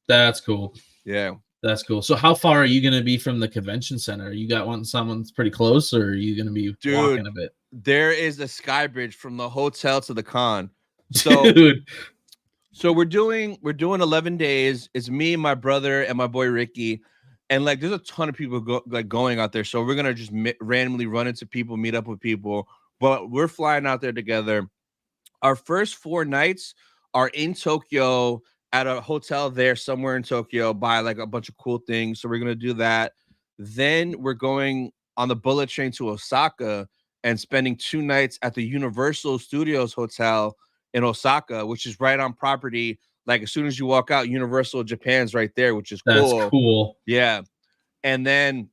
That's cool. Yeah. That's cool. So how far are you going to be from the convention center? You got someone's pretty close, or are you going to be walking a bit? There is a sky bridge from the hotel to the con. So, so we're doing 11 days. It's me, my brother, and my boy Ricky. And like there's a ton of people going out there. So we're going to just randomly run into people, meet up with people. But we're flying out there together. Our first 4 nights are in Tokyo at a hotel there somewhere in Tokyo, buy like a bunch of cool things. So we're going to do that. Then we're going on the bullet train to Osaka and spending 2 nights at the Universal Studios Hotel in Osaka, which is right on property. Like as soon as you walk out, Universal Japan's right there, which is cool. That's cool. Yeah. And then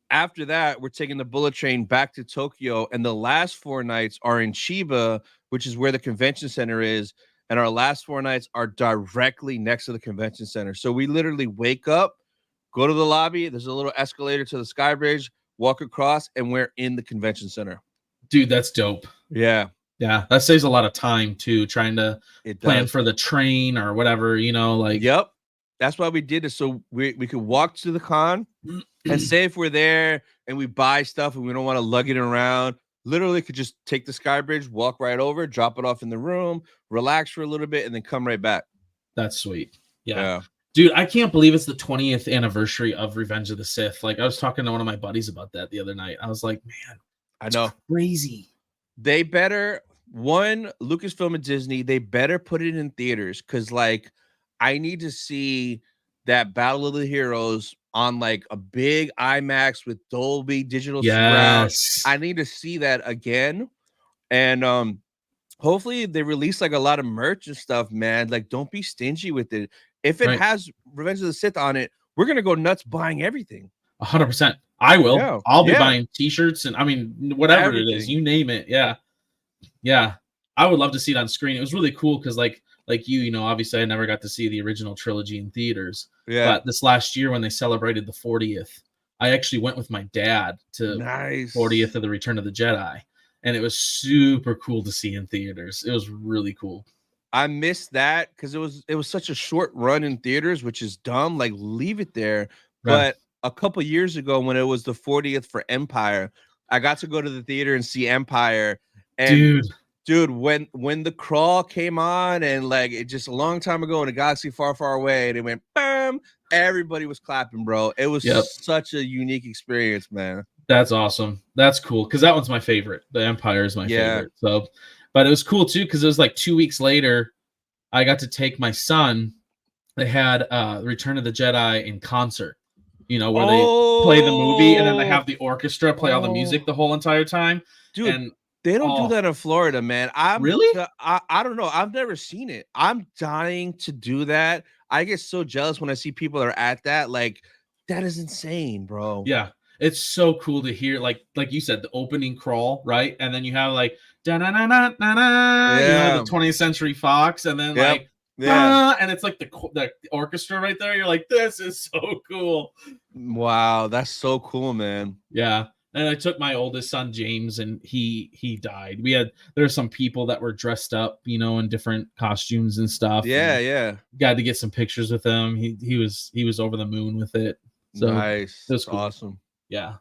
after that, we're taking the bullet train back to Tokyo. And the last 4 nights are in Chiba, which is where the convention center is. And our last 4 nights are directly next to the convention center. So we literally wake up, go to the lobby. There's a little escalator to the sky bridge, walk across, and we're in the convention center. Dude, that's dope. Yeah. Yeah. That saves a lot of time too, trying to plan for the train or whatever, like. Yep. That's why we did it. So we could walk to the con and say if we're there and we buy stuff and we don't want to lug it around, literally could just take the sky bridge, walk right over, drop it off in the room, relax for a little bit, and then come right back. That's sweet. Yeah. Dude, I can't believe it's the 20th anniversary of Revenge of the Sith. Like I was talking to one of my buddies about that the other night. I was like, man, I know. Crazy. They better, Lucasfilm and Disney, they better put it in theaters because like I need to see that Battle of the Heroes on like a big IMAX with Dolby digital surround. I need to see that again. And hopefully they release like a lot of merch and stuff, man. Like, don't be stingy with it. If it has Revenge of the Sith on it, we're gonna go nuts buying everything. 100%. I will. Yeah, I'll be yeah, buying t-shirts and I mean whatever it is, everything. you name it. Yeah. Yeah. I would love to see it on screen. It was really cool because like you know, obviously I never got to see the original trilogy in theaters. Yeah, But this last year when they celebrated the 40th, I actually went with my dad to nice. 40th of the Return of the Jedi. And it was super cool to see in theaters. It was really cool. I missed that because it was such a short run in theaters, which is dumb. Like, leave it there. Yeah. But a couple years ago, when it was the 40th for Empire, I got to go to the theater and see Empire. And Dude. dude, when the crawl came on and like it just a long time ago in a galaxy far, far away, and it went bam, everybody was clapping, bro. It was Yep. such a unique experience, man. That's awesome. That's cool because that one's my favorite. The Empire is my favorite. So, but it was cool too because it was like 2 weeks later, I got to take my son. They had Return of the Jedi in concert, you know, where they play the movie and then they have the orchestra play all the music the whole entire time. Dude, And they don't do that in Florida, man. Really? I don't know. I've never seen it. I'm dying to do that. I get so jealous when I see people that are at that. Like, that is insane, bro. Yeah. It's so cool to hear, like you said, the opening crawl, right? And then you have like da na na na na na, you know, the 20th Century Fox, and then like and it's like the orchestra right there. You're like, this is so cool. Wow, that's so cool, man. Yeah. And I took my oldest son James, and he died. There's some people that were dressed up, you know, in different costumes and stuff. Yeah, and yeah. Got to get some pictures with him. He was over the moon with it. So nice. It was cool. Awesome. Yeah.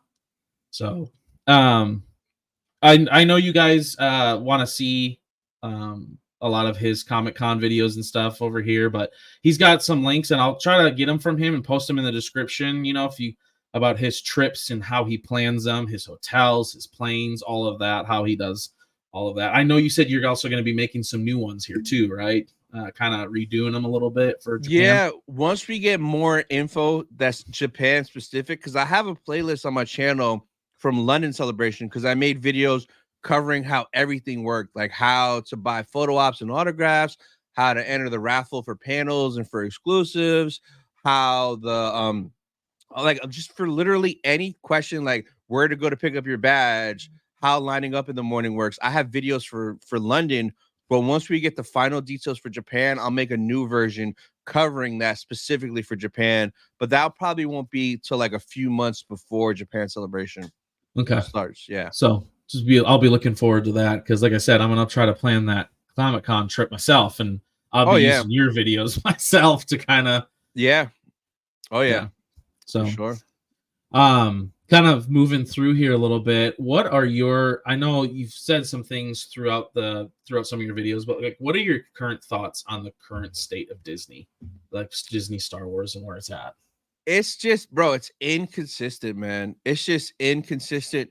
So I know you guys want to see a lot of his Comic-Con videos and stuff over here, but he's got some links and I'll try to get them from him and post them in the description, you know, if you about his trips and how he plans them, his hotels, his planes, all of that, how he does all of that. I know you said you're also going to be making some new ones here too, right? Kind of redoing them a little bit for Japan. Yeah, once we get more info that's Japan specific, because I have a playlist on my channel from London Celebration, because I made videos covering how everything worked, like how to buy photo ops and autographs, how to enter the raffle for panels and for exclusives, how the like just for literally any question, like where to go to pick up your badge, how lining up in the morning works. I have videos for London, but once we get the final details for Japan, I'll make a new version covering that specifically for Japan. But that probably won't be till like a few months before Japan Celebration starts. Yeah. So I'll be looking forward to that because, like I said, I'm gonna try to plan that Comic-Con trip myself, and I'll be using your videos myself to kind of So for sure. Kind of moving through here a little bit. What are your? I know you've said some things throughout some of your videos, but like, what are your current thoughts on the current state of Disney, like Disney Star Wars and where it's at? It's just, bro, it's inconsistent, man. It's just inconsistent.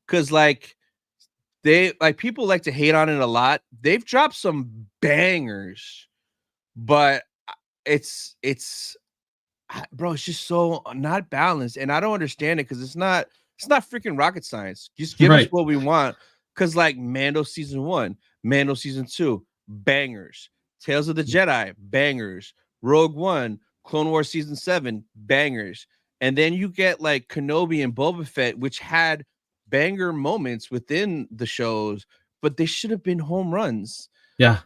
Cause like people like to hate on it a lot. They've dropped some bangers, but it's bro, it's just so not balanced, and I don't understand it because it's not freaking rocket science. Just give us what we want. Cause like Mando season 1, Mando season 2, bangers. Tales of the Jedi, bangers. Rogue One, Clone Wars season 7, bangers. And then you get like Kenobi and Boba Fett, which had banger moments within the shows, but they should have been home runs. Yeah.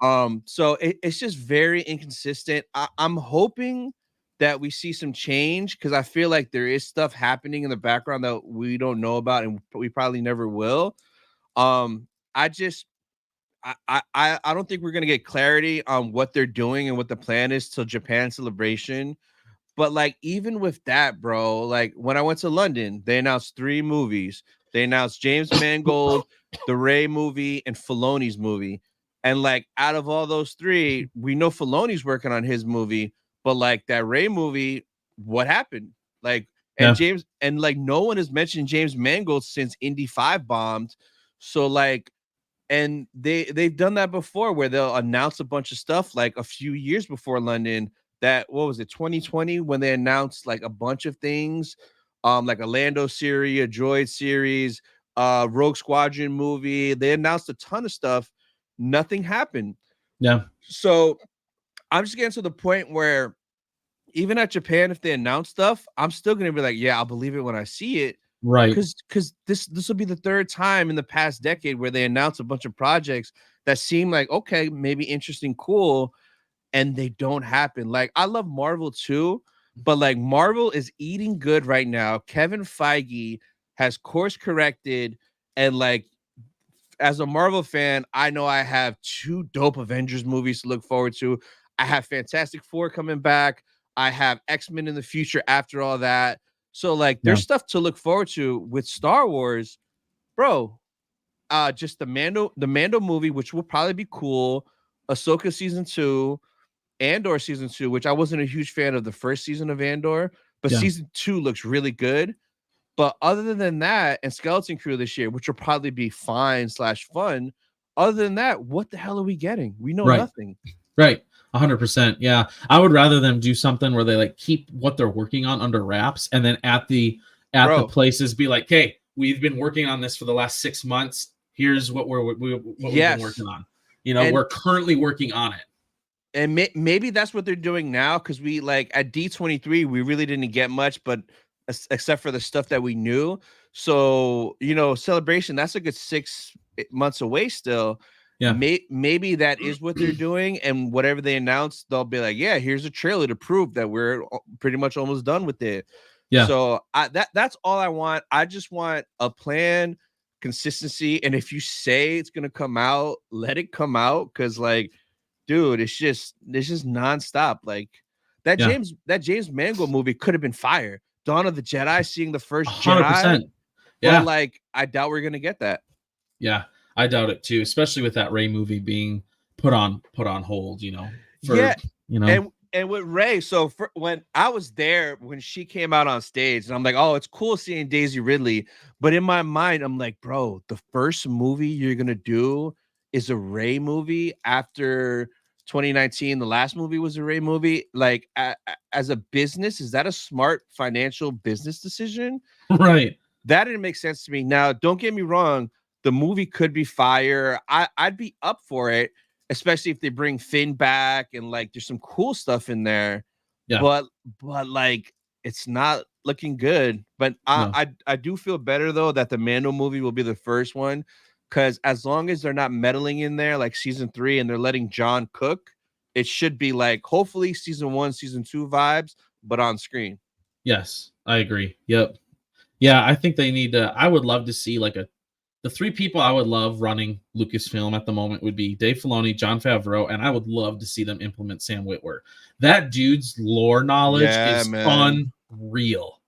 So it's just very inconsistent. I'm hoping that we see some change because I feel like there is stuff happening in the background that we don't know about and we probably never will. I don't think we're gonna get clarity on what they're doing and what the plan is till Japan Celebration. But like even with that, bro, like when I went to London, they announced 3 movies. They announced James Mangold, the Rey movie, and Filoni's movie. And like out of all those 3, we know Filoni's working on his movie, but like that Rey movie, what happened? Like James and like no one has mentioned James Mangold since Indy 5 bombed. So like, and they've done that before where they'll announce a bunch of stuff like a few years before London. That what was it 2020 when they announced like a bunch of things, like a Lando series, a droid series, Rogue Squadron movie. They announced a ton of stuff. Nothing happened. Yeah. So I'm just getting to the point where even at Japan, if they announce stuff, I'm still gonna be like, yeah, I'll believe it when I see it. Right. Because this will be the third time in the past decade where they announce a bunch of projects that seem like, okay, maybe interesting, cool, and they don't happen. Like, I love Marvel too, but like Marvel is eating good right now. Kevin Feige has course corrected, and like as a Marvel fan, I know I have 2 dope Avengers movies to look forward to. I have Fantastic Four coming back. I have X-Men in the future after all that. So like Yeah. there's stuff to look forward to with Star Wars, bro. Just the Mando movie, which will probably be cool. Ahsoka season 2, Andor season 2, which I wasn't a huge fan of the first season of Andor, but Yeah. season 2 looks really good. But other than that, and Skeleton Crew this year, which will probably be fine/fun. Other than that, what the hell are we getting? We know Right. nothing. Right. 100%. Yeah. I would rather them do something where they like keep what they're working on under wraps, and then at the Bro, places be like, hey, we've been working on this for the last 6 months. Here's what we've been yes. working on. You know, And we're currently working on it. maybe that's what they're doing now, because we like at D23 we really didn't get much, but except for the stuff that we knew. So Celebration, that's a good 6 months away still. Yeah. Maybe that is what they're doing, and whatever they announce, they'll be like, yeah, here's a trailer to prove that we're pretty much almost done with it. Yeah. So that's all I want. I just want a plan, consistency, and if you say it's gonna come out, let it come out, because like, dude, it's just nonstop. Like that Yeah. James Mangold movie could have been fire. Dawn of the Jedi, seeing the first Jedi, 100%. but Yeah. like I doubt we're gonna get that. Yeah. I doubt it too, especially with that Ray movie being put on hold, for, Yeah, and with Ray, so when I was there when she came out on stage, and I'm like, oh, it's cool seeing Daisy Ridley, but in my mind, I'm like, bro, the first movie you're gonna do is a Ray movie after 2019. The last movie was a Ray movie. Like, as a business, is that a smart financial business decision? right. That didn't make sense to me. Now, don't get me wrong, the movie could be fire. I'd be up for it, especially if they bring Finn back and like there's some cool stuff in there. Yeah. But like it's not looking good. But No. I do feel better though that the Mando movie will be the first one, because as long as they're not meddling in there like season 3 and they're letting John cook, it should be like hopefully season 1, season 2 vibes, but on screen. Yes, I agree. Yep. Yeah, I think they need to. I would love to see like the 3 people I would love running Lucasfilm at the moment would be Dave Filoni, Jon Favreau, and I would love to see them implement Sam Witwer. That dude's lore knowledge is Man. unreal.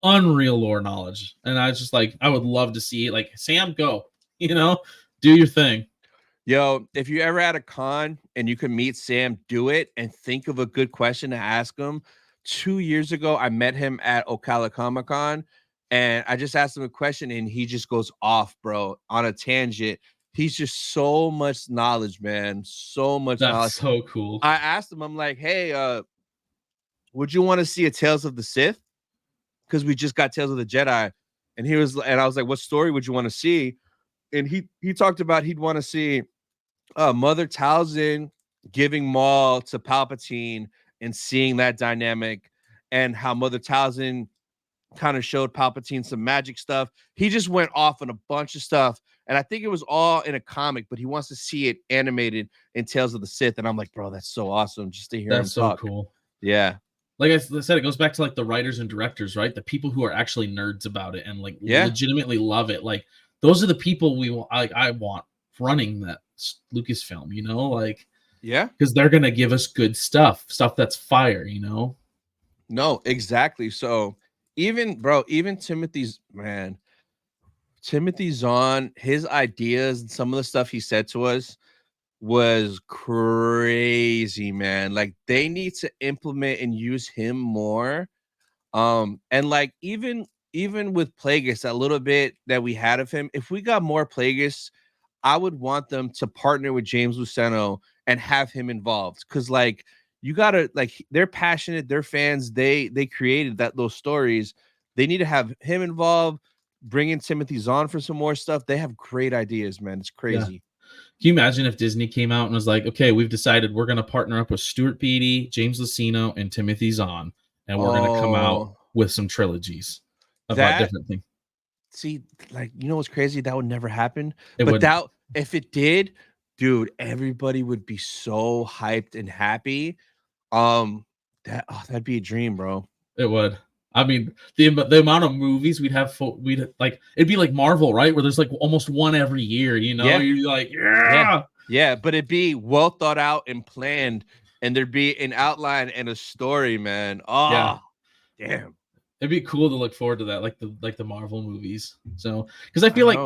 Unreal lore knowledge. And I was just like, I would love to see like Sam, go, do your thing. Yo, if you ever at a con and you can meet Sam, do it and think of a good question to ask him. 2 years ago, I met him at Ocala Comic Con, and I just asked him a question, and he just goes off, bro, on a tangent. He's just so much knowledge, man. So much knowledge. That's so cool. I asked him, I'm like, hey, would you want to see a Tales of the Sith? Because we just got Tales of the Jedi. And I was like, what story would you want to see? And he talked about he'd want to see Mother Talzin giving Maul to Palpatine and seeing that dynamic, and how Mother Talzin kind of showed Palpatine some magic stuff. He just went off on a bunch of stuff, and I think it was all in a comic, but he wants to see it animated in Tales of the Sith. And I'm like, bro, that's so awesome just to hear him talk. Cool. Yeah. Like I said, it goes back to like the writers and directors, right? The people who are actually nerds about it and like legitimately love it. Like those are the people I want running that Lucasfilm, like, yeah, because they're gonna give us good stuff that's fire, No, exactly. So even Timothy Zahn, his ideas and some of the stuff he said to us was crazy, man. Like they need to implement and use him more. And like even with Plagueis, that little bit that we had of him, if we got more Plagueis, I would want them to partner with James Luceno and have him involved. Cause like you gotta like they're passionate, they're fans, they created those stories. They need to have him involved. bringing Timothy Zahn for some more stuff. They have great ideas, man. It's crazy. Can you imagine if Disney came out and was like, okay, we've decided we're going to partner up with Stuart Beattie, James Luceno, and Timothy Zahn, and we're going to come out with some trilogies about different things. See, like, you know what's crazy? That would never happen. But if it did, dude, everybody would be so hyped and happy. That'd be a dream, bro. It would. I mean, the amount of movies we'd have, it'd be like Marvel, right? Where there's like almost one every year, you know? Yeah. You're like, yeah, but it'd be well thought out and planned, and there'd be an outline and a story, man. Oh, damn. It'd be cool to look forward to that, like the Marvel movies. So, because I feel like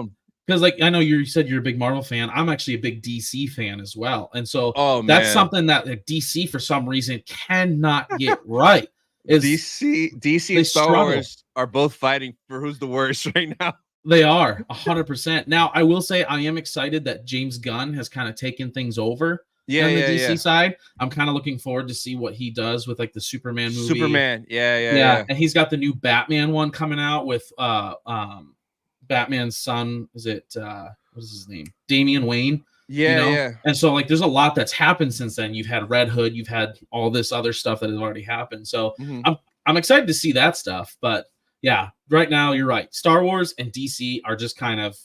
I know you said you're a big Marvel fan. I'm actually a big DC fan as well, and so that's something that DC for some reason cannot get right. DC and Star Wars are both fighting for who's the worst right now. They are 100%. Now, I will say I am excited that James Gunn has kind of taken things over. On the DC side, I'm kind of looking forward to see what he does with like the Superman movie. Yeah. And he's got the new Batman one coming out with Batman's son. Is it what is his name? Damian Wayne. Yeah. And so like there's a lot that's happened since then. You've had Red Hood, you've had all this other stuff that has already happened. So I'm excited to see that stuff. But yeah, right now you're right. Star Wars and DC are just kind of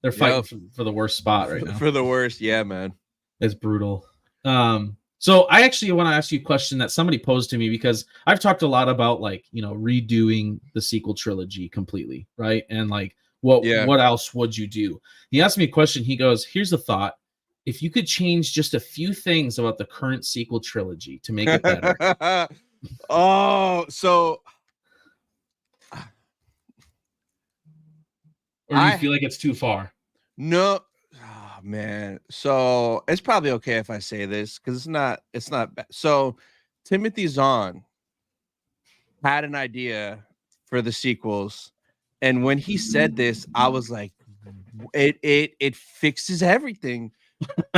they're fighting for the worst spot right now. For the worst, yeah, man. It's brutal. So I actually want to ask you a question that somebody posed to me because I've talked a lot about like, redoing the sequel trilogy completely, right? And like what else would you do? He asked me a question. He goes, here's a thought. If you could change just a few things about the current sequel trilogy to make it better. Or do you feel like it's too far? No. Oh, man. So it's probably okay if I say this because it's not bad. So Timothy Zahn had an idea for the sequels, and when he said this, I was like, it fixes everything.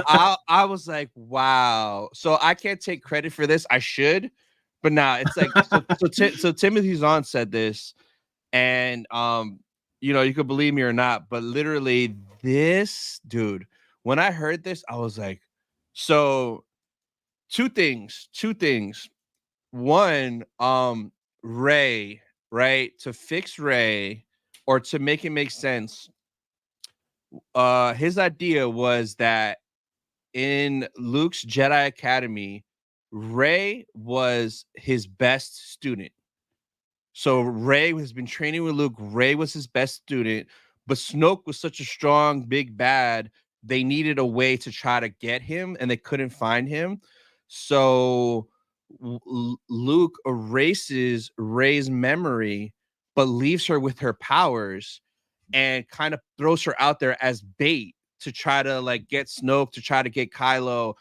I was like, wow. So I can't take credit for this. I should, but nah, it's like so Timothy Zahn said this, and you could believe me or not, but literally this dude, when I heard this, I was like, so two things. One, Rey, right? To fix Rey or to make it make sense, his idea was that in Luke's Jedi Academy, Rey was his best student. So Rey has been training with Luke. Rey was his best student, but Snoke was such a strong, big bad. They needed a way to try to get him, and they couldn't find him. So Luke erases Rey's memory, but leaves her with her powers and kind of throws her out there as bait to try to like get Snoke, to try to get Kylo.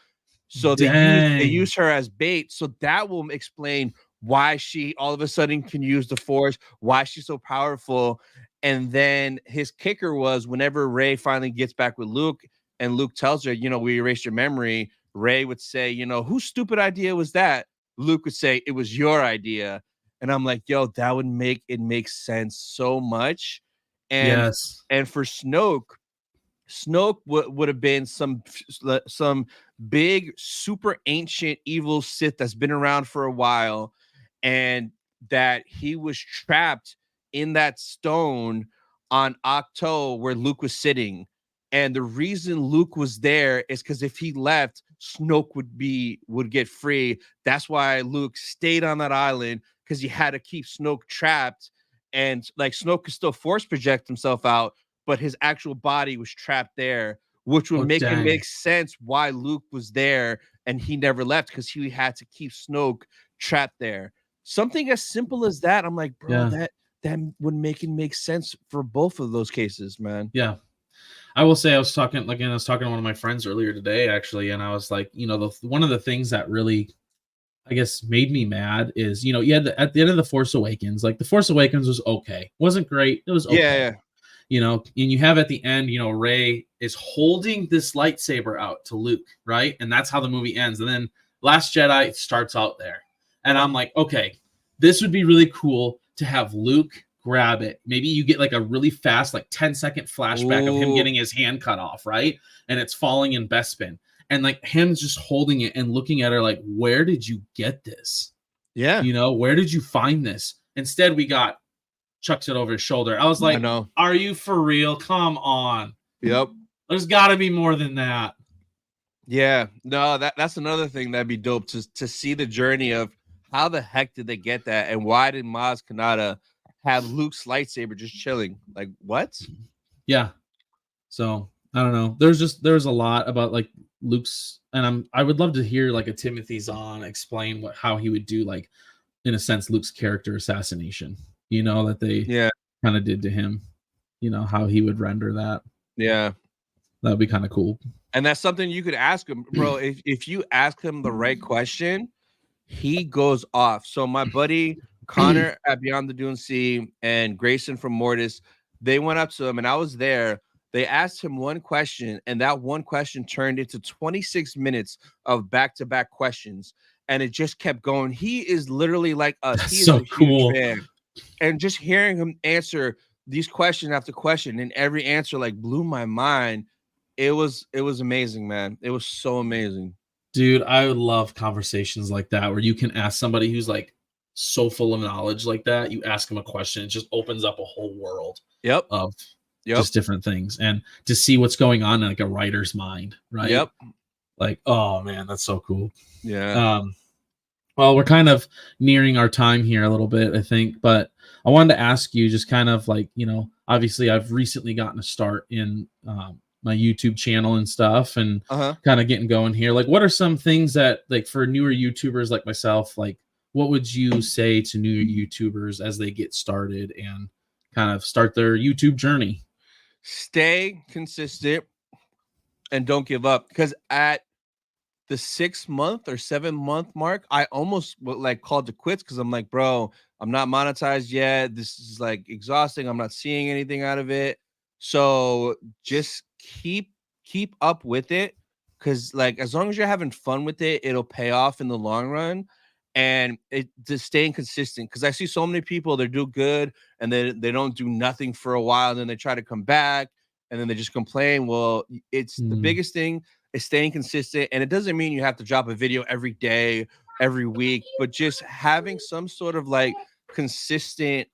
So they use her as bait. So that will explain why she all of a sudden can use the Force, why she's so powerful. And then his kicker was whenever Rey finally gets back with Luke and Luke tells her, we erased your memory, Rey would say, whose stupid idea was that? Luke would say, it was your idea. And I'm like, yo, that would make it make sense so much. And and for Snoke would have been some big, super ancient evil Sith that's been around for a while, and that he was trapped in that stone on Ahch-To where Luke was sitting. And the reason Luke was there is because if he left, Snoke would get free. That's why Luke stayed on that island, because he had to keep Snoke trapped. And like Snoke could still force project himself out, but his actual body was trapped there, which would make it make sense why Luke was there and he never left, because he had to keep Snoke trapped there. Something as simple as that. I'm like, bro, that would make it make sense for both of those cases, man. Yeah. I will say I was talking to one of my friends earlier today, actually, and I was like, one of the things that really, I guess, made me mad is, at the end of The Force Awakens, like The Force Awakens was okay. Wasn't great. It was okay. Yeah. And you have at the end, Rey is holding this lightsaber out to Luke, right? And that's how the movie ends. And then Last Jedi starts out there. And I'm like, okay, this would be really cool to have Luke grab it. Maybe you get like a really fast, like 10-second flashback of him getting his hand cut off, right? And it's falling in Bespin. And like him just holding it and looking at her like, where did you get this? Yeah. You know, where did you find this? Instead, we got chucks it over his shoulder. I was like, I know. Are you for real? Come on. Yep. There's got to be more than that. Yeah. No, that's another thing that'd be dope to see the journey of how the heck did they get that, and why did Maz Kanata have Luke's lightsaber just chilling? Like, what? Yeah. So I don't know. There's a lot about like Luke's, and I would love to hear like a Timothy Zahn explain how he would do, like, in a sense, Luke's character assassination, you know, that they kind of did to him, you know, how he would render that. Yeah. That'd be kind of cool. And that's something you could ask him, bro. If you ask him the right question, he goes off. So my buddy Connor at Beyond the Dune Sea and Grayson from Mortis, they went up to him, and I was there. They asked him one question, and that one question turned into 26 minutes of back-to-back questions, and it just kept going. He is literally like us. He's so a cool. huge fan. And just hearing him answer these question after question, and every answer like blew my mind. It was amazing, man. It was so amazing. Dude, I would love conversations like that where you can ask somebody who's like so full of knowledge like that. You ask them a question, it just opens up a whole world of just different things, and to see what's going on in like a writer's mind, right? Yep. Like, oh man, that's so cool. Yeah. Well, we're kind of nearing our time here a little bit, I think, but I wanted to ask you just kind of like, you know, obviously I've recently gotten a start in my YouTube channel and stuff, and kind of getting going here. Like, what are some things that, like, for newer YouTubers like myself, like, what would you say to newer YouTubers as they get started and kind of start their YouTube journey? Stay consistent and don't give up, because at the 6-month or 7-month mark, I almost like called it quits, because I'm like, bro, I'm not monetized yet. This is like exhausting. I'm not seeing anything out of it. So just keep up with it, because like as long as you're having fun with it, it'll pay off in the long run. And it just staying consistent, because I see so many people, they do good and they don't do nothing for a while, and then they try to come back and then they just complain. Well, it's the biggest thing is staying consistent, and it doesn't mean you have to drop a video every day, every week, but just having some sort of like consistent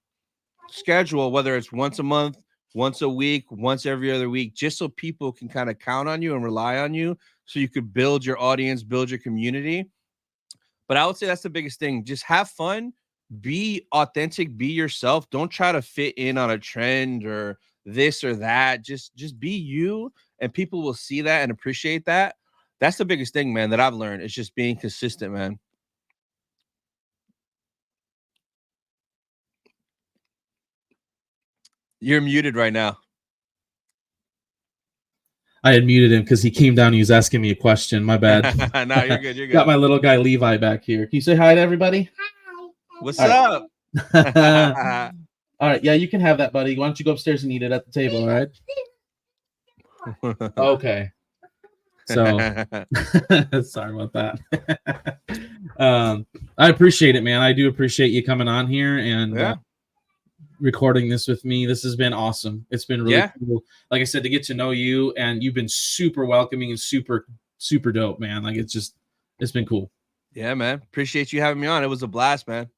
schedule, whether it's once a month, once a week, once every other week, just so people can kind of count on you and rely on you, so you could build your audience, build your community. But I would say that's the biggest thing. Just have fun, be authentic, be yourself. Don't try to fit in on a trend or this or that. Just be you, and people will see that and appreciate that. That's the biggest thing, man, that I've learned. It's just being consistent, man. You're muted right now. I had muted him because he came down and he was asking me a question. My bad. No, you're good. You're good. Got my little guy Levi back here. Can you say hi to everybody? Hi. What's up? All right. Yeah, you can have that, buddy. Why don't you go upstairs and eat it at the table, all right? Okay. So sorry about that. I appreciate it, man. I do appreciate you coming on here and recording this with me. This has been awesome. It's been really cool. Like I said, to get to know you, and you've been super welcoming and super dope, man. Like it's been cool. Yeah, man. Appreciate you having me on. It was a blast, man.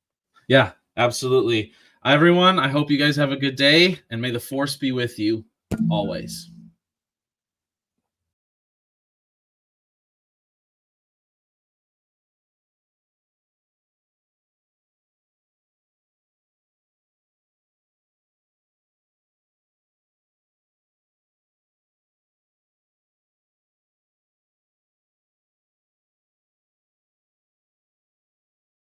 Yeah, absolutely. Everyone, I hope you guys have a good day, and may the force be with you always.